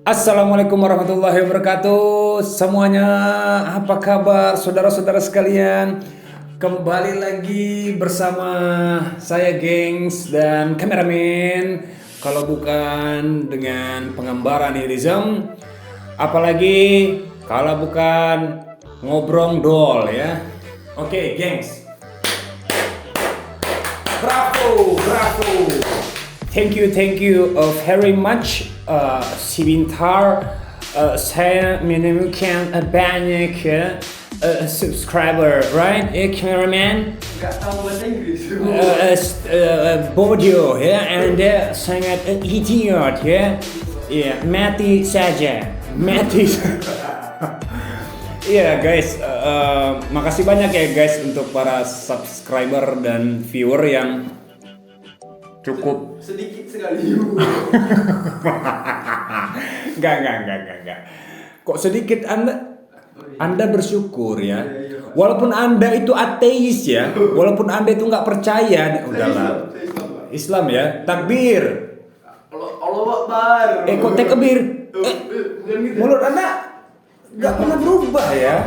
Assalamualaikum warahmatullahi wabarakatuh. Semuanya, apa kabar saudara-saudara sekalian? Kembali lagi bersama saya gengs dan kameramen. Kalau bukan dengan pengembara nihilism, apalagi kalau bukan ngobrol dol ya. Oke, gengs. Bravo, bravo. Thank you very much. Sebentar saya menemukan banyak subscriber, right? Cameraman. Gak tahu bahasa Inggris. Bodoh ya, Anda sangat idiot ya. Ya, mati saja. Iya guys, makasih banyak ya guys untuk para subscriber dan viewer yang cukup Sedikit sekali. Enggak. Kok sedikit Anda bersyukur ya. Walaupun Anda itu ateis ya, walaupun Anda itu nggak percaya, udahlah. Islam ya, takbir. Allah Akbar. Kok takbir? Bukan gitu. Mulut Anda nggak pernah berubah ya.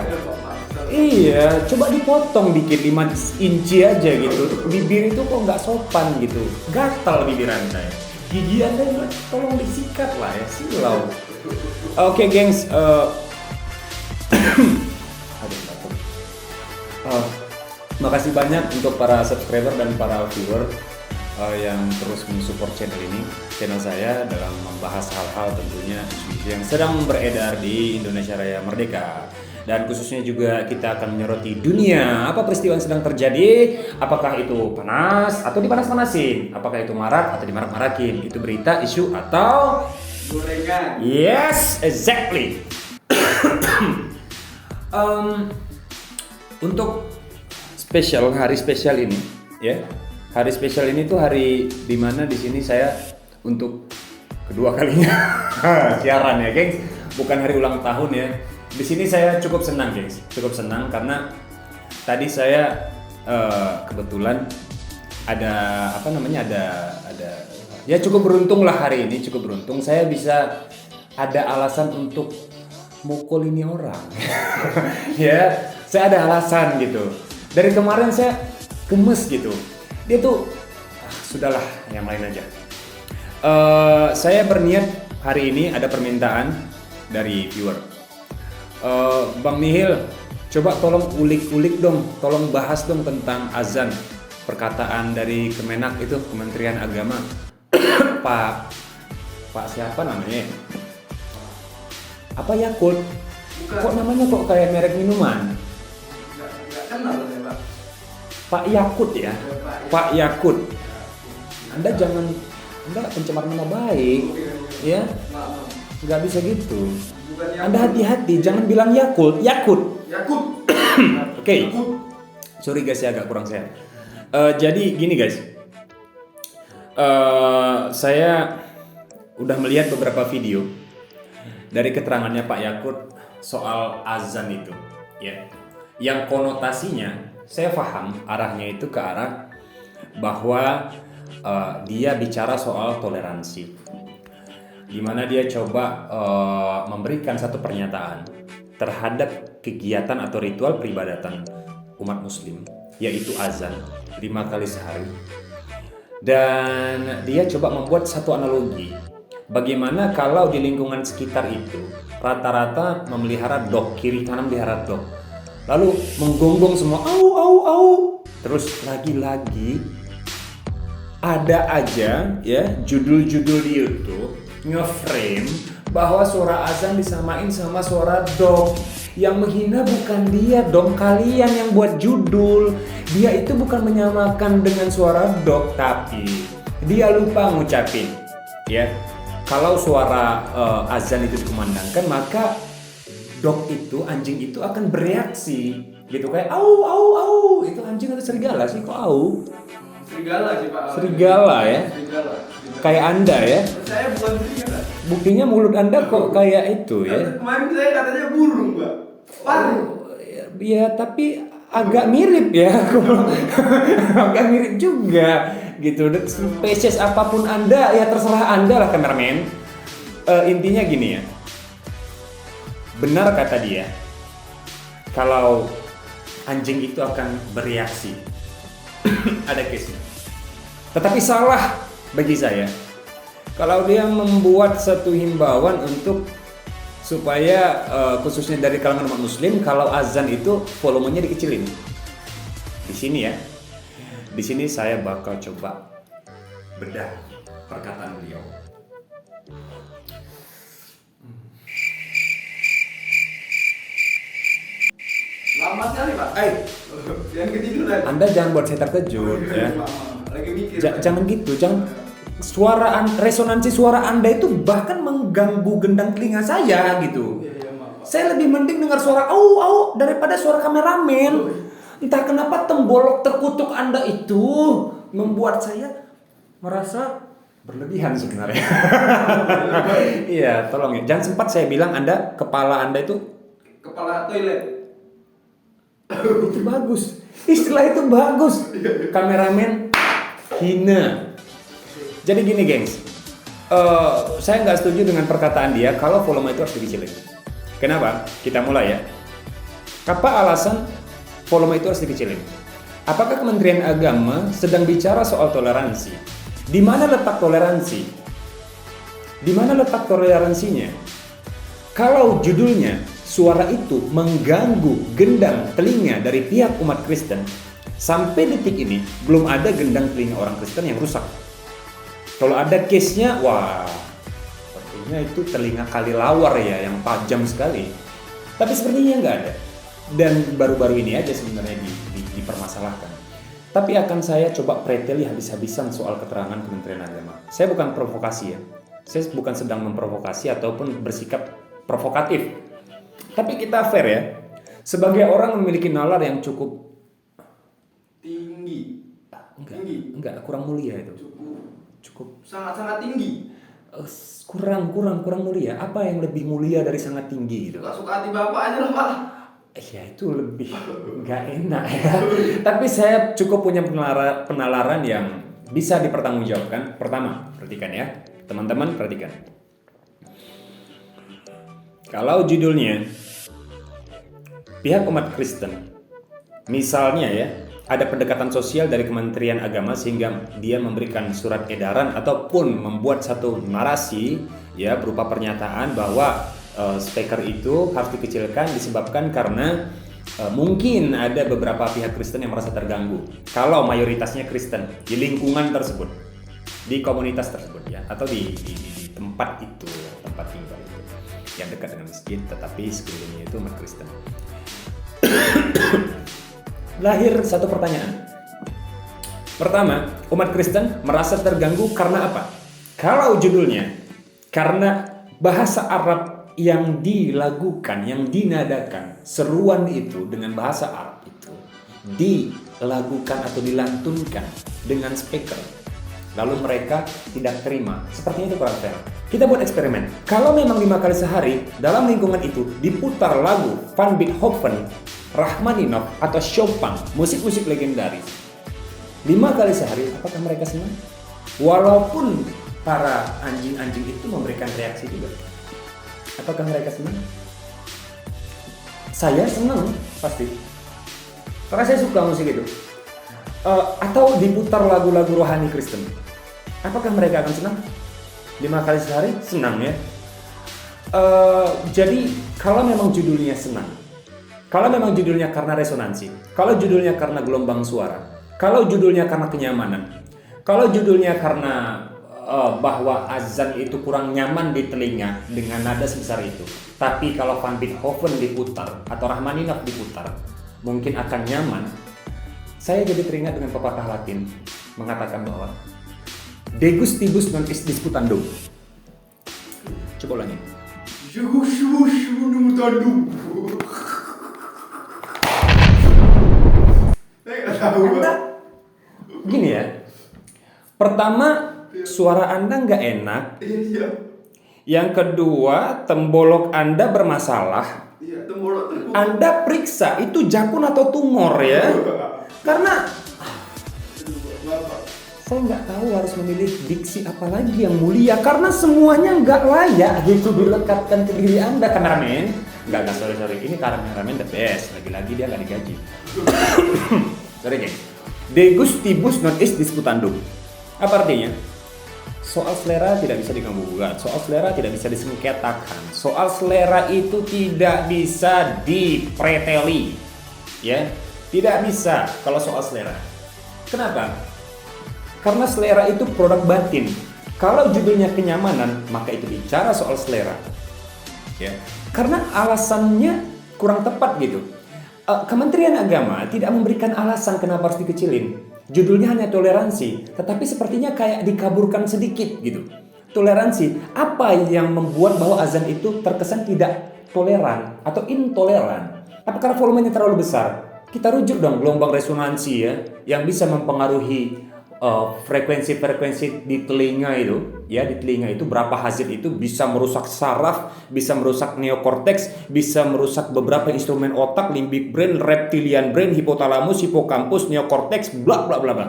Iya, coba dipotong dikit 5 inci aja gitu. Bibir itu kok nggak sopan gitu. Gatal bibir Anda ya. Gigi Anda tolong disikat lah ya, silau. Oke, gengs. Aduh, batuk. Makasih banyak untuk para subscriber dan para viewer yang terus mensupport channel saya dalam membahas hal-hal tentunya isu-isu yang sedang beredar di Indonesia Raya Merdeka. Dan khususnya juga kita akan menyoroti dunia, apa peristiwa yang sedang terjadi, apakah itu panas atau dipanas-panasin, apakah itu marak atau dimarak-marakin, itu berita, isu atau Gorengan. yes, exactly. Untuk hari spesial ini, ya, hari spesial ini tuh hari dimana di sini saya untuk kedua kalinya siaran ya, gengs, bukan hari ulang tahun ya. Di sini saya cukup senang, guys. Cukup senang karena tadi saya kebetulan ada ya cukup beruntung lah hari ini, cukup beruntung saya bisa ada alasan untuk mukul ini orang. Ya, saya ada alasan gitu. Dari kemarin saya gemes gitu. Dia tuh sudahlah, yang lain aja. Saya berniat hari ini ada permintaan dari viewer. Bang Nihil, coba tolong ulik-ulik dong, tolong bahas dong tentang azan. Perkataan dari Kemenak itu, Kementerian Agama. Pak siapa namanya? Apa Yakult? Bukan. Kok namanya kok kayak merek minuman? Gak kenal ya, Pak. Pak Yakut ya? Pak Yakut. Anda pencemar nama baik, ya? Maaf. Nggak bisa gitu. Bukan Yakult. Anda hati-hati, jangan bilang Yakut. Yakut. Oke. Sorry guys ya, agak kurang sehat. Jadi gini guys, saya udah melihat beberapa video dari keterangannya Pak Yakut soal azan itu, ya. Yang konotasinya saya paham arahnya itu ke arah bahwa dia bicara soal toleransi, di mana dia coba memberikan satu pernyataan terhadap kegiatan atau ritual peribadatan umat muslim, yaitu azan 5 kali sehari. Dan dia coba membuat satu analogi, bagaimana kalau di lingkungan sekitar itu rata-rata memelihara dog, kiri kanan melihara dog, lalu menggonggong semua au, terus lagi-lagi ada aja ya judul-judul di YouTube nge-frame bahwa suara azan disamain sama suara dog. Yang menghina bukan dia dong, kalian yang buat judul. Dia itu bukan menyamakan dengan suara dog, tapi dia lupa ngucapin ya, kalau suara azan itu dikumandangkan, maka dog itu, anjing itu akan bereaksi gitu, kayak au. Itu anjing atau serigala sih, kok au? Serigala sih, Pak. Serigala ya. Serigala. Kayak Anda ya. Saya bukan serigala. Buktinya mulut Anda kok kayak itu ya. Kemarin saya katanya burung, Pak. Ya tapi agak mirip ya. Agak mirip juga gitu. Spesies apapun Anda ya terserah Anda lah, kameramen. intinya gini ya. Benar kata dia, kalau anjing itu akan bereaksi. Ada case-nya. Tetapi salah bagi saya kalau dia membuat satu himbauan untuk supaya khususnya dari kalangan umat muslim, kalau azan itu volumenya dikecilin. Di sini ya. Di sini saya bakal coba bedah perkataan beliau. Lama sekali Pak. Jangan ketiduran. Anda jangan buat saya terkejut ya. Lagi mikir. Jangan gitu, jangan resonansi suara Anda itu bahkan mengganggu gendang telinga saya gitu. Iya, maaf. Saya lebih mending dengar suara au daripada suara kameramen. Entah kenapa tembolok terkutuk Anda itu membuat saya merasa berlebihan sebenarnya. Iya, tolong ya. Jangan sempat saya bilang kepala Anda itu Kepala toilet. itu bagus. Istilah itu bagus. Kameramen hina. Jadi gini, gengs. Saya nggak setuju dengan perkataan dia kalau volume itu harus dikecilin. Kenapa? Kita mulai ya. Apa alasan volume itu harus dikecilin? Apakah Kementerian Agama sedang bicara soal toleransi? Di mana letak toleransi? Di mana letak toleransinya? Kalau judulnya suara itu mengganggu gendang telinga dari pihak umat Kristen, sampai detik ini belum ada gendang telinga orang Kristen yang rusak. Kalau ada case-nya, wah, sepertinya itu telinga kali lawar ya, yang tajam sekali. Tapi sepertinya nggak ada. Dan baru-baru ini aja sebenarnya dipermasalahkan. Tapi akan saya coba preteli habis-habisan soal keterangan Kementerian Agama. Saya bukan provokasi ya. Saya bukan sedang memprovokasi ataupun bersikap provokatif. Tapi kita fair ya. Sebagai orang memiliki nalar yang cukup tinggi. Enggak, kurang mulia itu. Cukup Sangat-sangat tinggi. kurang mulia. Apa yang lebih mulia dari sangat tinggi gitu? Suka hati Bapak aja lah Pak. Ya itu lebih nggak enak ya. Tapi saya cukup punya penalaran yang bisa dipertanggungjawabkan. Pertama, perhatikan ya, teman-teman perhatikan. Kalau judulnya pihak umat Kristen, misalnya ya, ada pendekatan sosial dari Kementerian Agama sehingga dia memberikan surat edaran ataupun membuat satu narasi ya berupa pernyataan bahwa speaker itu harus dikecilkan disebabkan karena mungkin ada beberapa pihak Kristen yang merasa terganggu. Kalau mayoritasnya Kristen di lingkungan tersebut, di komunitas tersebut ya, atau di tempat itu, tempat tinggal itu yang dekat dengan masjid, tetapi sekelilingnya itu umat Kristen. Lahir satu pertanyaan. Pertama, umat Kristen merasa terganggu karena apa? Kalau judulnya karena bahasa Arab yang dilakukan, yang dinadakan, seruan itu dengan bahasa Arab itu dilakukan atau dilantunkan dengan speaker, lalu mereka tidak terima. Sepertinya itu kurang fair. Kita buat eksperimen. Kalau memang 5 kali sehari dalam lingkungan itu diputar lagu Van Beethoven, Rachmaninoff atau Chopin, musik-musik legendaris 5 kali sehari, apakah mereka senang? Walaupun para anjing-anjing itu memberikan reaksi juga, apakah mereka senang? Saya senang pasti, karena saya suka musik itu. Atau diputar lagu-lagu rohani Kristen, apakah mereka akan senang? 5 kali sehari senang ya. Jadi kalau memang judulnya senang, kalau memang judulnya karena resonansi, kalau judulnya karena gelombang suara, kalau judulnya karena kenyamanan, kalau judulnya karena bahwa azan itu kurang nyaman di telinga dengan nada sebesar itu, tapi kalau Van Beethoven diputar atau Rachmaninoff diputar mungkin akan nyaman. Saya jadi teringat dengan pepatah Latin mengatakan bahwa de gustibus non est disputandum. Coba ulangi. Anda gini ya. Pertama, suara Anda nggak enak. Yang kedua, tembolok Anda bermasalah. Anda periksa itu jakun atau tumor ya. Karena saya nggak tahu harus memilih diksi apa lagi yang mulia karena semuanya nggak layak gitu dilekatkan ke diri Anda. Kameramen, nggak sorry, ini kameramen the best, lagi-lagi dia nggak digaji. Sorry geng. De gustibus non est disputandum. Apa artinya? Soal selera tidak bisa diganggu-gugat, soal selera tidak bisa disengketakan, soal selera itu tidak bisa dipreteli, ya, tidak bisa kalau soal selera. Kenapa? Karena selera itu produk batin. Kalau judulnya kenyamanan, maka itu bicara soal selera. Ya. Karena alasannya kurang tepat gitu. Kementerian Agama tidak memberikan alasan kenapa harus dikecilin. Judulnya hanya toleransi, tetapi sepertinya kayak dikaburkan sedikit gitu. Toleransi, apa yang membuat bahwa azan itu terkesan tidak toleran atau intoleran? Apa karena volumenya terlalu besar? Kita rujuk dong gelombang resonansi ya, yang bisa mempengaruhi frekuensi-frekuensi di telinga itu, ya di telinga itu berapa hasil itu bisa merusak saraf, bisa merusak neokorteks, bisa merusak beberapa instrumen otak, limbic brain, reptilian brain, hipotalamus, hipokampus, neokorteks, bla bla bla bla.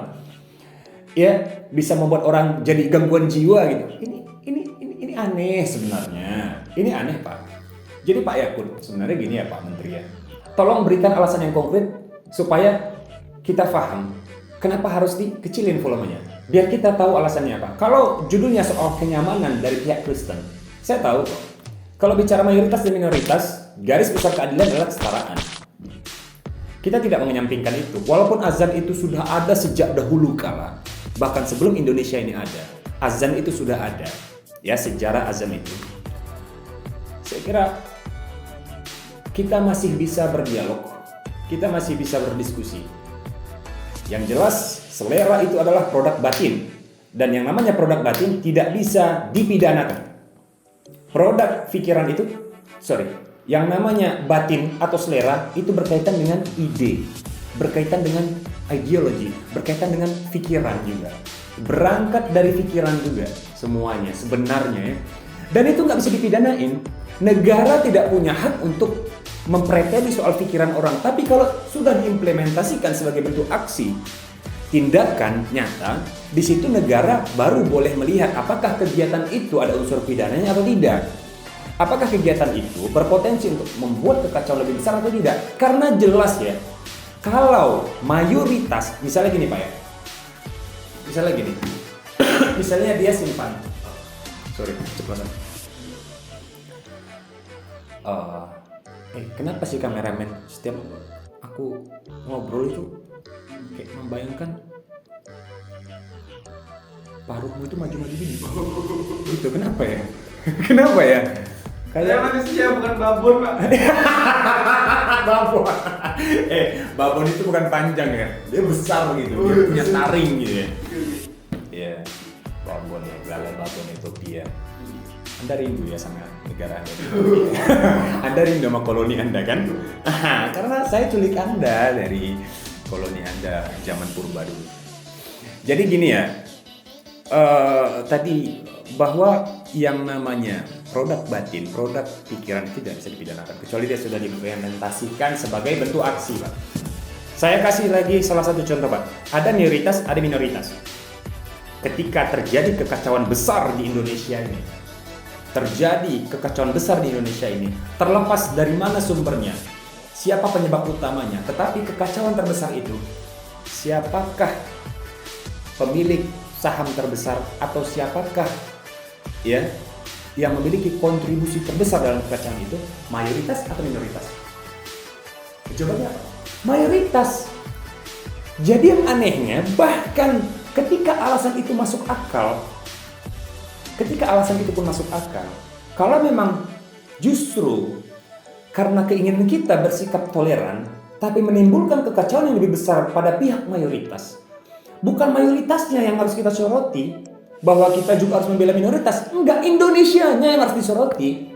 Ya, bisa membuat orang jadi gangguan jiwa gitu. Ini aneh sebenarnya. Ini aneh, Pak. Jadi Pak Yakut, sebenarnya gini ya Pak Menteri ya. Tolong berikan alasan yang konkret supaya kita paham kenapa harus dikecilin volumenya? Biar kita tahu alasannya apa. Kalau judulnya soal kenyamanan dari pihak Kristen, saya tahu kok. Kalau bicara mayoritas dan minoritas, garis besar keadilan adalah kesetaraan. Kita tidak menyampingkan itu. Walaupun azan itu sudah ada sejak dahulu kala, bahkan sebelum Indonesia ini ada, azan itu sudah ada. Ya, sejarah azan itu. Saya kira kita masih bisa berdialog, kita masih bisa berdiskusi. Yang jelas, selera itu adalah produk batin. Dan yang namanya produk batin tidak bisa dipidanakan. Produk pikiran itu, yang namanya batin atau selera itu berkaitan dengan ide, berkaitan dengan ideologi, berkaitan dengan pikiran juga. Berangkat dari pikiran juga semuanya sebenarnya ya. Dan itu nggak bisa dipidanain. Negara tidak punya hak untuk mempreteli soal pikiran orang, tapi kalau sudah diimplementasikan sebagai bentuk aksi, tindakan nyata, di situ negara baru boleh melihat apakah kegiatan itu ada unsur pidananya atau tidak. Apakah kegiatan itu berpotensi untuk membuat kekacauan lebih besar atau tidak? Karena jelas ya, kalau mayoritas, misalnya gini Pak ya, misalnya gini, misalnya dia simpan, cepatan. Kenapa sih kameramen setiap aku ngobrol itu kayak membayangkan paruhmu itu maju-maju gini? Gitu, kenapa ya? Kenapa ya? Saya manusia bukan babon, Pak. Babon. Babon itu bukan panjang ya. Dia besar gitu. Dia punya taring gitu ya. Iya. Babon ya, galak babon Ethiopia. Anda rindu ya sama negara Anda. Anda rindu sama koloni Anda kan? Karena saya culik Anda dari koloni Anda zaman purba dulu. Jadi gini ya, tadi bahwa yang namanya produk batin, produk pikiran itu tidak bisa dipidanakan kecuali dia sudah diimplementasikan sebagai bentuk aksi, Pak. Saya kasih lagi salah satu contoh, Pak. Ada mayoritas, ada minoritas. Ketika terjadi kekacauan besar di Indonesia ini, terlepas dari mana sumbernya, siapa penyebab utamanya, tetapi kekacauan terbesar itu, siapakah pemilik saham terbesar atau siapakah ya yang memiliki kontribusi terbesar dalam kekacauan itu, mayoritas atau minoritas? Jawabannya mayoritas. Jadi yang anehnya, bahkan ketika alasan itu masuk akal, kalau memang justru karena keinginan kita bersikap toleran, tapi menimbulkan kekacauan yang lebih besar pada pihak mayoritas, bukan mayoritasnya yang harus kita soroti, bahwa kita juga harus membela minoritas. Enggak, Indonesianya yang harus disoroti.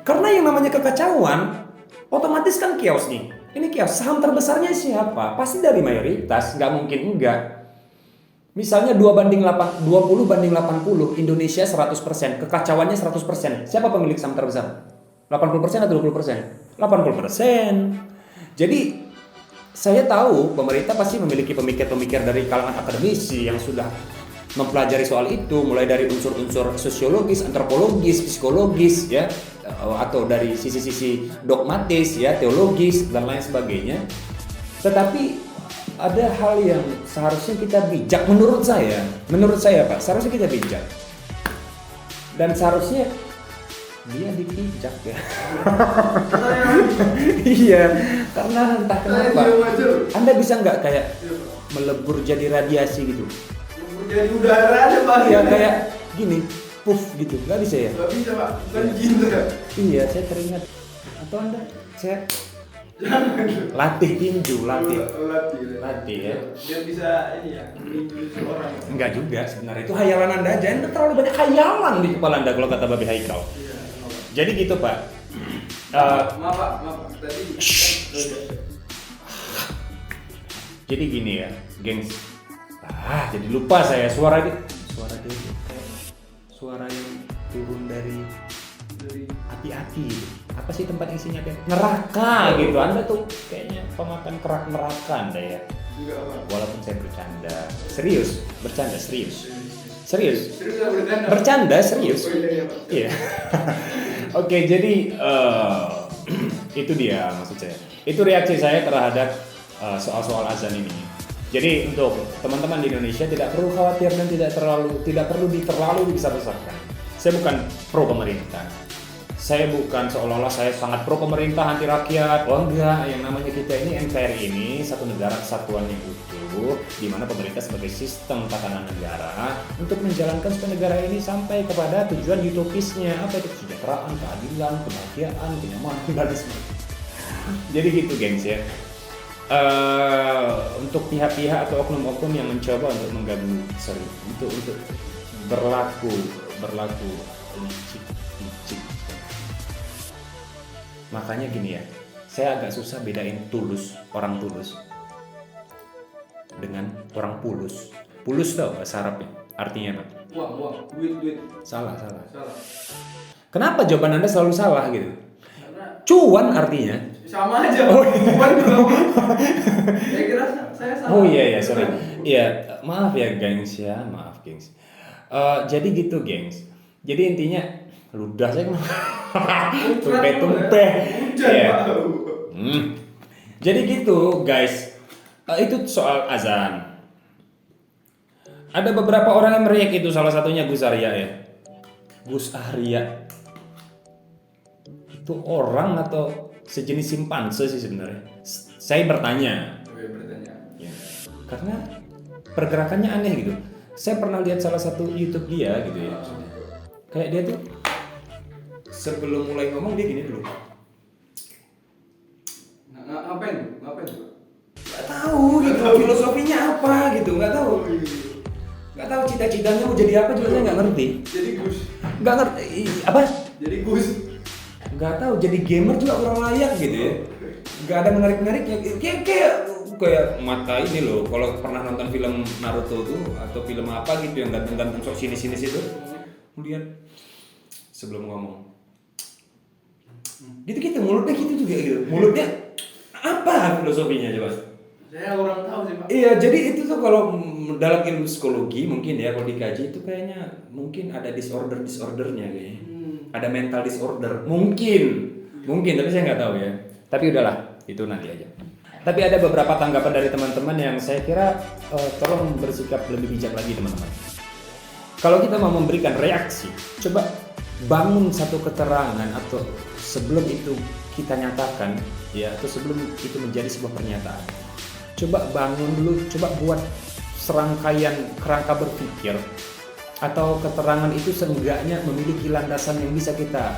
Karena yang namanya kekacauan, otomatis kan chaos nih. Ini chaos, saham terbesarnya siapa? Pasti dari mayoritas, nggak mungkin enggak. Misalnya 20 banding 80, Indonesia 100%, kekacauannya 100%. Siapa pemilik saham terbesar? 80% atau 20%? 80%. Jadi saya tahu pemerintah pasti memiliki pemikir-pemikir dari kalangan akademisi yang sudah mempelajari soal itu, mulai dari unsur-unsur sosiologis, antropologis, psikologis, ya, atau dari sisi-sisi dogmatis, ya, teologis dan lain sebagainya. Tetapi ada hal yang seharusnya kita bijak, menurut saya Pak, seharusnya kita bijak dan seharusnya dia dipijak ya. Iya, karena entah kenapa Anda bisa nggak kayak melebur jadi radiasi gitu. Jadi udara aja Pak. Iya kayak gini, puff gitu, nggak bisa ya? Nggak bisa Pak, bukan jin tuh ya. Iya, saya teringat. Atau Anda, saya latih tinju, latih ya. Biar bisa ini ya, tinju orang. Enggak juga sebenarnya, itu hayalan Anda aja. Anda terlalu banyak hayalan di kepala Anda kalau kata Babi Haikal. Iya. Jadi gitu Pak. Maaf Pak. Tadi. Jadi gini ya, gengs. Jadi lupa saya suara dia kayak suara yang turun dari api-api gitu. Apa sih tempat isinya dia? Neraka gitu. Anda tuh kayaknya pemakan kerak neraka Anda ya. Enggak Pak. Walaupun saya bercanda. Serius, bercanda serius. Serius. Serius nggak bercanda? Bercanda serius. Oh iya Pak. Iya. Oke, jadi itu dia maksud saya. Itu reaksi saya terhadap soal-soal azan ini. Jadi untuk teman-teman di Indonesia tidak perlu khawatir dan tidak perlu terlalu dibesar-besarkan. Saya bukan pro pemerintah. Saya bukan seolah-olah saya sangat pro pemerintah anti rakyat. Oh enggak, yang namanya kita ini NKRI ini satu negara kesatuan yang utuh, di mana pemerintah sebagai sistem tatanan negara untuk menjalankan sebuah negara ini sampai kepada tujuan utopisnya, apa itu kesejahteraan, keadilan, kebahagiaan, kenyamanan, dan sebagainya. Jadi gitu gengs ya. Untuk pihak-pihak atau oknum-oknum yang mencoba untuk mengganggu, untuk berlaku licik. Makanya gini ya, saya agak susah bedain orang tulus dengan orang pulus. Pulus tau bahasa Arabnya, artinya apa? Uang, duit. Salah. Kenapa jawaban Anda selalu salah gitu? Karena Cuan artinya. sama aja. Bukan dong. Saya kira saya salah. Oh iya, sorry. Iya, maaf ya gengs. Jadi gitu gengs. Jadi intinya ludah saya tumpeh. Ya. Jadi gitu guys. Itu soal azan. Ada beberapa orang yang meriak itu, salah satunya Gus Arya ya. Gus Arya itu orang atau sejenis simpanse sih sebenarnya. Saya bertanya. Ya, karena pergerakannya aneh gitu. Saya pernah lihat salah satu YouTube dia gitu ya. Kayak dia tuh sebelum mulai ngomong dia gini dulu. Ngapain tuh? Gak tahu gitu, filosofinya apa gitu, gak tahu cita-citanya mau jadi apa juga saya nggak ngerti. Jadi Gus. Nggak ngerti apa? Jadi Gus. Nggak tahu, jadi gamer juga kurang layak gitu ya. Nggak ada menarik-nariknya. Kayak mata ini loh. Kalau pernah nonton film Naruto tuh atau film apa gitu yang ganteng-ganteng sok sinis-sinis itu, kemudian sebelum ngomong, gitu mulutnya gitu juga gitu. Mulutnya apa filosofinya coba? Saya kurang tahu sih Pak. Iya, jadi itu tuh kalau dalam ilmu psikologi mungkin ya kalau dikaji itu kayaknya mungkin ada disordernya kayaknya. Ada mental disorder mungkin tapi saya nggak tahu ya. Tapi udahlah, itu nanti aja. Tapi ada beberapa tanggapan dari teman-teman yang saya kira tolong bersikap lebih bijak lagi teman-teman. Kalau kita mau memberikan reaksi, coba bangun satu keterangan atau sebelum itu kita nyatakan ya, atau sebelum itu menjadi sebuah pernyataan. Coba bangun dulu, coba buat serangkaian kerangka berpikir atau keterangan itu seenggaknya memiliki landasan yang bisa kita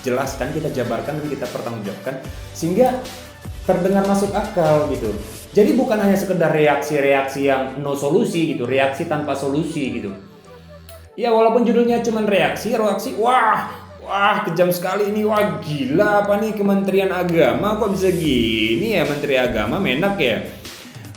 jelaskan, kita jabarkan, dan kita pertanggungjawabkan sehingga terdengar masuk akal gitu. Jadi bukan hanya sekedar reaksi-reaksi yang no solusi gitu, reaksi tanpa solusi gitu. Ya walaupun judulnya cuma reaksi, wah kejam sekali ini, wah gila apa nih Kementerian Agama kok bisa gini ya, Menteri Agama menak ya.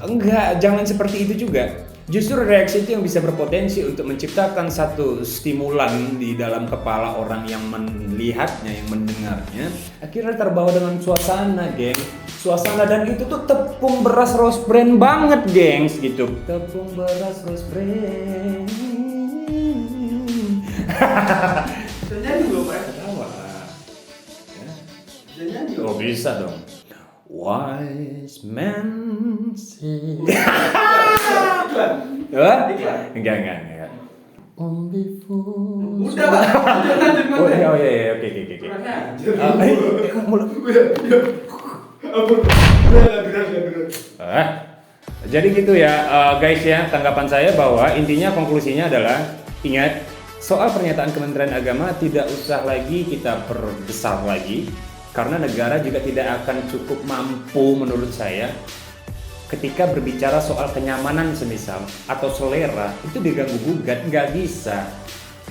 Enggak, jangan seperti itu juga. Justru reaksi itu yang bisa berpotensi untuk menciptakan satu stimulan di dalam kepala orang yang melihatnya, yang mendengarnya. Akhirnya terbawa dengan suasana, geng. Suasana, dan itu tuh tepung beras rose bran banget, gengs, gitu. Tepung beras rose bran. Bisa nyanyi belum, Pak? Ketawa. Ya. Bisa nyanyi. Oh, bisa dong. Wise man say. Iklan. Apa? Iklan. Enggak. Only fools. Udah, Pak. Lanjut. Oh iya, oke. Kurang ajar. Jadi gitu ya, guys ya, tanggapan saya bahwa intinya konklusinya adalah ingat, soal pernyataan Kementerian Agama tidak usah lagi kita perbesar lagi, karena negara juga tidak akan cukup mampu menurut saya ketika berbicara soal kenyamanan semisal atau selera itu diganggu gugat, nggak bisa.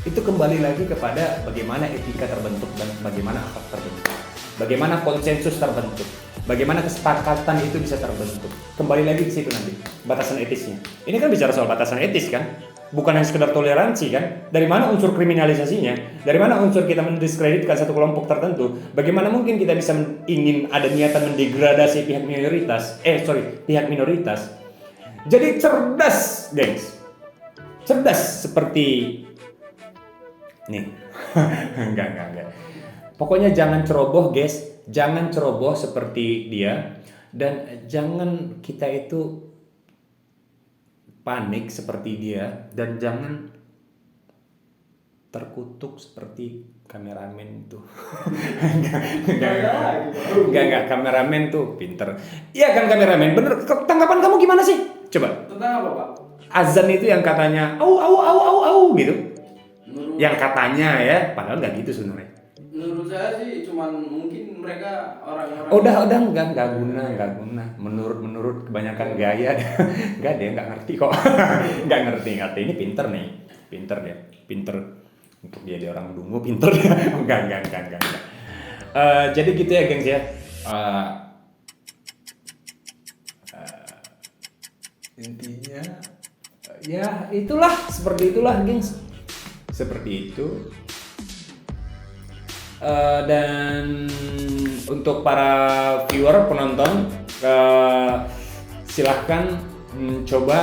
Itu kembali lagi kepada bagaimana etika terbentuk dan bagaimana akhlak terbentuk, bagaimana konsensus terbentuk, bagaimana kesepakatan itu bisa terbentuk. Kembali lagi ke situ nanti batasan etisnya. Ini kan bicara soal batasan etis kan, bukan hanya sekedar toleransi kan. Dari mana unsur kriminalisasinya? Dari mana unsur kita mendiskreditkan satu kelompok tertentu? Bagaimana mungkin kita bisa ingin ada niatan mendegradasi pihak minoritas? Jadi cerdas, gengs. Cerdas seperti nih. enggak. Pokoknya jangan ceroboh, guys. Jangan ceroboh seperti dia, dan jangan kita itu panik seperti dia, dan jangan terkutuk seperti kameramen tuh. Enggak, kameramen tuh pinter. Iya kan kameramen, bener. Tanggapan kamu gimana sih? Coba. Tentang apa, Pak? Azan itu yang katanya au gitu. Menurut, Yang katanya ya, padahal nggak gitu sebenarnya. menurut saya sih cuman mungkin mereka orang-orang. Udah nggak guna. Menurut kebanyakan gaya, nggak dia nggak ngerti kok. nggak ngerti. Ini pinter dia, pinter untuk dia orang dungu, pinter dia. Enggak. Jadi gitu ya, gengs ya. Intinya, ya itulah, seperti itulah, gengs. Seperti itu. Dan untuk para viewer, penonton, silahkan coba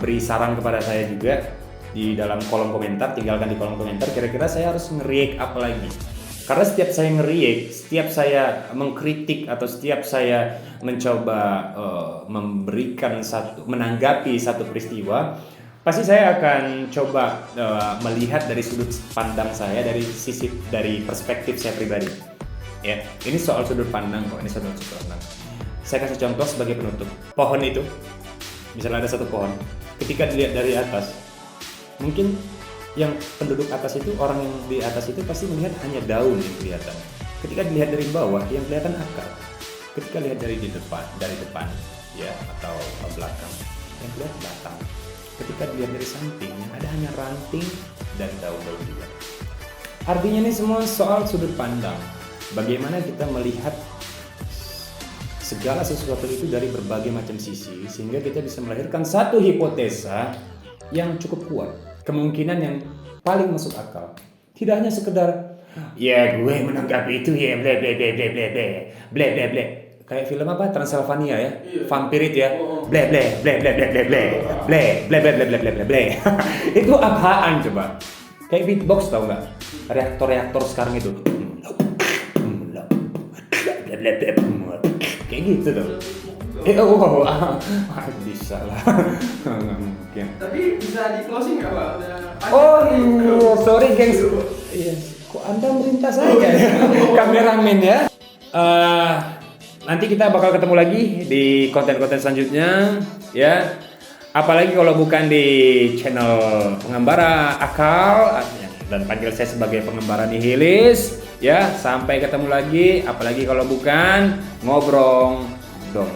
beri saran kepada saya juga di dalam kolom komentar. Tinggalkan di kolom komentar kira-kira saya harus nge-react apa lagi, karena setiap saya nge-react, setiap saya mengkritik, atau setiap saya mencoba menanggapi satu peristiwa, pasti saya akan coba melihat dari sudut pandang saya, dari perspektif saya pribadi. Ya, ini soal sudut pandang kok. Ini soal sudut pandang. Saya kasih contoh sebagai penutup. Pohon itu, misalnya ada satu pohon, ketika dilihat dari atas, mungkin yang penduduk atas itu, orang yang di atas itu pasti melihat hanya daun yang kelihatan. Ketika dilihat dari bawah, yang kelihatan akar. Ketika lihat dari depan, ya, atau belakang, yang kelihatan batang. Ketika dilihat dari samping, ada hanya ranting dan daun-daun juga. Artinya ini semua soal sudut pandang. Bagaimana kita melihat segala sesuatu itu dari berbagai macam sisi, sehingga kita bisa melahirkan satu hipotesa yang cukup kuat, kemungkinan yang paling masuk akal. Tidak hanya sekedar, ya gue menanggapi itu ya ble. Kayak film apa? Transylvania ya, vampirit ya, ble. Itu apaan coba? Kayak beatbox tau nggak? Reaktor sekarang itu, kayak gitu tuh. Bisa lah, nggak mungkin. Tapi bisa di closing nggak, Pak? Sorry gengs. Yes. Kok Anda merintah saja ya, kameramen ya? Nanti kita bakal ketemu lagi di konten-konten selanjutnya, ya. Apalagi kalau bukan di channel Pengembara Akal, dan panggil saya sebagai Pengembara Nihilis, ya. Sampai ketemu lagi. Apalagi kalau bukan ngobrol dong.